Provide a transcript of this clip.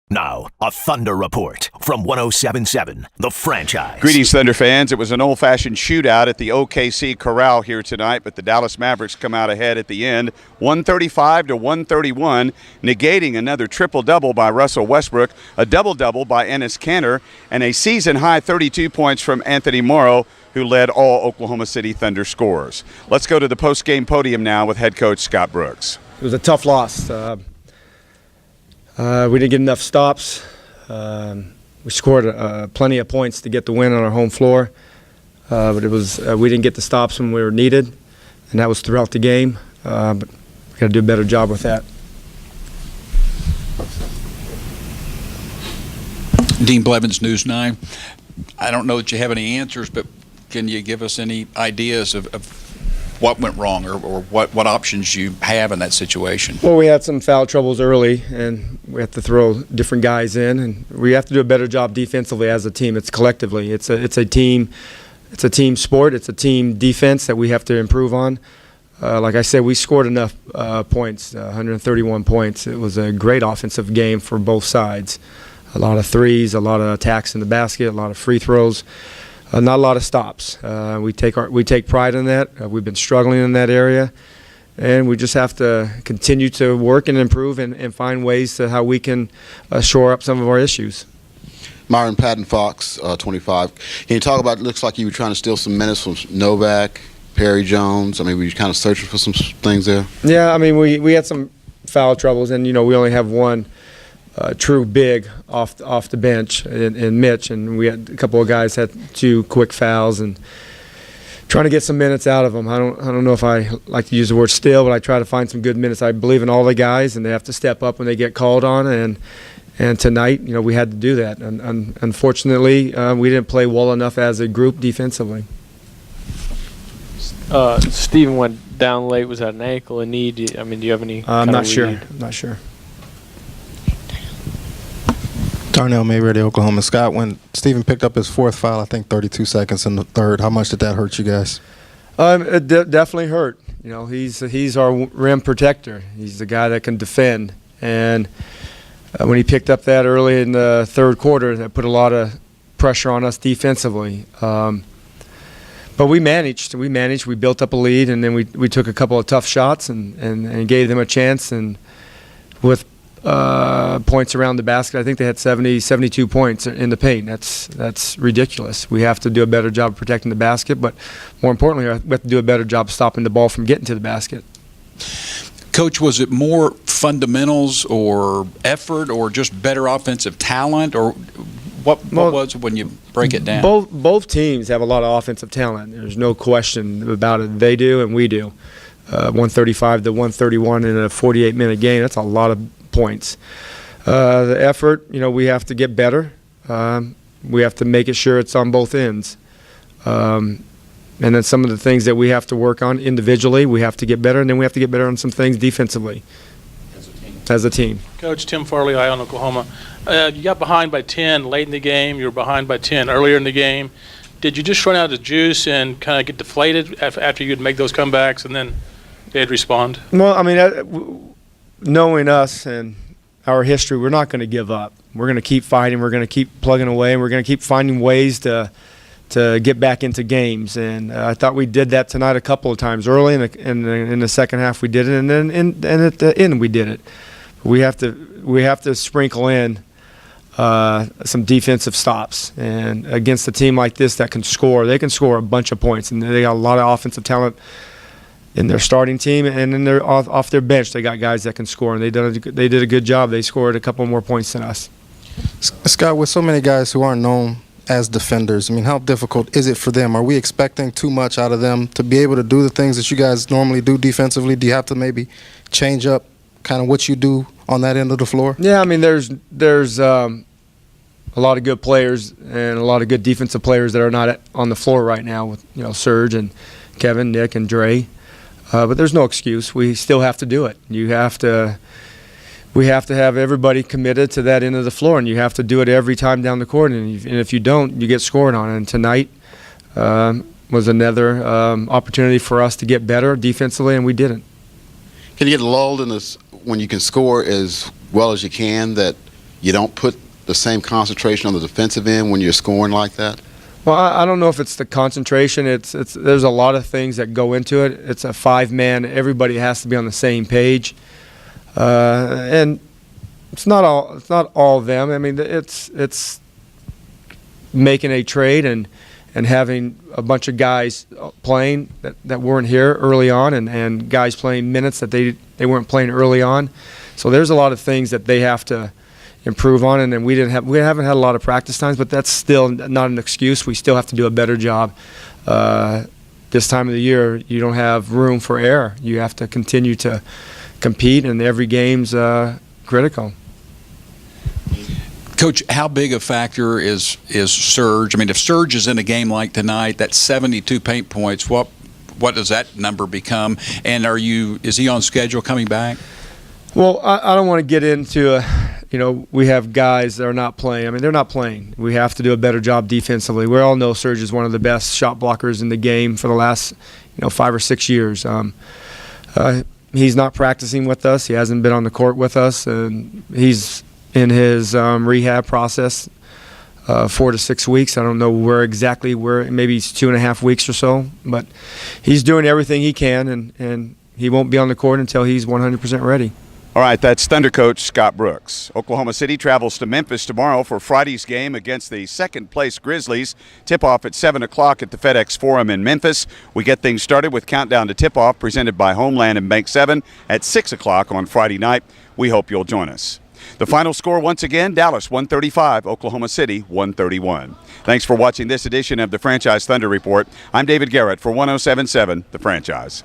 Now, a Thunder Report from 1077 The Franchise. Greetings, Thunder fans. It was an old-fashioned shootout at the OKC Corral here tonight, but the Dallas Mavericks come out ahead at the end, 135-131, negating another triple-double by Russell Westbrook, a double-double by Enes Kanter, and a season-high 32 points from Anthony Morrow, who led all Oklahoma City Thunder scorers. Let's go to the post-game podium now with head coach Scott Brooks. It was a tough loss. We didn't get enough stops. We scored plenty of points to get the win on our home floor, but it was we didn't get the stops when we were needed, and that was throughout the game. But we got to do a better job with that. Dean Blevins, News 9. I don't know that you have any answers, but can you give us any ideas of what went wrong or what options you have in that situation? Well, we had some foul troubles early, and we have to throw different guys in, and we have to do a better job defensively as a team. It's collectively. It's a team sport. It's a team defense that we have to improve on. Like I said, we scored enough points, 131 points. It was a great offensive game for both sides. A lot of threes, a lot of attacks in the basket, a lot of free throws. Not a lot of stops. We take pride in that. We've been struggling in that area, and we just have to continue to work and improve and find ways to how we can shore up some of our issues. Myron Patton Fox, 25. Can you talk about? It looks like you were trying to steal some minutes from Novak, Perry Jones. I mean, were you kind of searching for some things there? Yeah, I mean, we had some foul troubles, and we only have one true big off the bench in Mitch, and we had a couple of guys had 2 quick fouls, and trying to get some minutes out of them. I don't know if I like to use the word steal, but I try to find some good minutes. I believe in all the guys, and they have to step up when they get called on, and tonight we had to do that, and unfortunately we didn't play well enough as a group defensively. Steven went down late. Was that an ankle, a knee? Do you have any? I'm not sure. Darnell Mayberry, Oklahoma. Scott, when Steven picked up his 4th foul, I think 32 seconds in the 3rd, how much did that hurt you guys? It definitely hurt. He's our rim protector. He's the guy that can defend. And when he picked up that early in the 3rd quarter, that put a lot of pressure on us defensively. But we managed. We built up a lead, and then we took a couple of tough shots and gave them a chance. And with points around the basket, I think they had 72 points in the paint. That's ridiculous. We have to do a better job of protecting the basket, but more importantly, we have to do a better job of stopping the ball from getting to the basket. Coach, was it more fundamentals or effort or just better offensive talent, or what was it when you break it down? Both teams have a lot of offensive talent. There's no question about it. They do and we do. 135 to 131 in a 48-minute game, that's a lot of points. The effort, we have to get better. We have to make it sure it's on both ends. And then some of the things that we have to work on individually, we have to get better, and then we have to get better on some things defensively as a team. Coach Tim Farley, Ion, Oklahoma. You got behind by 10 late in the game. You were behind by 10 earlier in the game. Did you just run out of juice and kind of get deflated after you'd make those comebacks, and then they'd respond? Well, I mean, knowing us and our history, we're not going to give up. We're going to keep fighting. We're going to keep plugging away, and we're going to keep finding ways to get back into games. And I thought we did that tonight a couple of times. Early in the second half, we did it, and then at the end, we did it. We have to sprinkle in some defensive stops. And against a team like this that can score, they can score a bunch of points, and they got a lot of offensive talent in their starting team, and then they're off their bench. They got guys that can score, and they did a good job. They scored a couple more points than us. Scott, with so many guys who aren't known as defenders, I mean, how difficult is it for them? Are we expecting too much out of them to be able to do the things that you guys normally do defensively? Do you have to maybe change up kind of what you do on that end of the floor? Yeah, I mean, there's a lot of good players and a lot of good defensive players that are not on the floor right now with Serge and Kevin, Nick, and Dre. But there's no excuse. We still have to do it. We have to have everybody committed to that end of the floor, and you have to do it every time down the court. And if you don't, you get scored on. And tonight was another opportunity for us to get better defensively, and we didn't. Can you get lulled in this when you can score as well as you can, that you don't put the same concentration on the defensive end when you're scoring like that? Well, I don't know if it's the concentration. There's a lot of things that go into it. It's a 5-man. Everybody has to be on the same page, and it's not all of them. I mean, it's making a trade and having a bunch of guys playing that weren't here early on, and guys playing minutes that they weren't playing early on. So there's a lot of things that they have to improve on, and then we haven't had a lot of practice times, but that's still not an excuse. We still have to do a better job. This time of the year, you don't have room for error. You have to continue to compete, and every game's critical. Coach, how big a factor is Serge? I mean, if Serge is in a game like tonight, that's 72 paint points. What does that number become? And is he on schedule coming back? Well, I don't want to get into we have guys that are not playing. I mean, they're not playing. We have to do a better job defensively. We all know Serge is one of the best shot blockers in the game for the last 5 or 6 years. He's not practicing with us. He hasn't been on the court with us, and he's in his rehab process, 4 to 6 weeks. I don't know where, maybe it's 2.5 weeks or so, but he's doing everything he can, and he won't be on the court until he's 100% ready. All right, that's Thunder coach Scott Brooks. Oklahoma City travels to Memphis tomorrow for Friday's game against the second-place Grizzlies. Tip-off at 7 o'clock at the FedEx Forum in Memphis. We get things started with Countdown to Tip-Off presented by Homeland and Bank 7 at 6 o'clock on Friday night. We hope you'll join us. The final score once again, Dallas 135, Oklahoma City 131. Thanks for watching this edition of the Franchise Thunder Report. I'm David Garrett for 1077 The Franchise.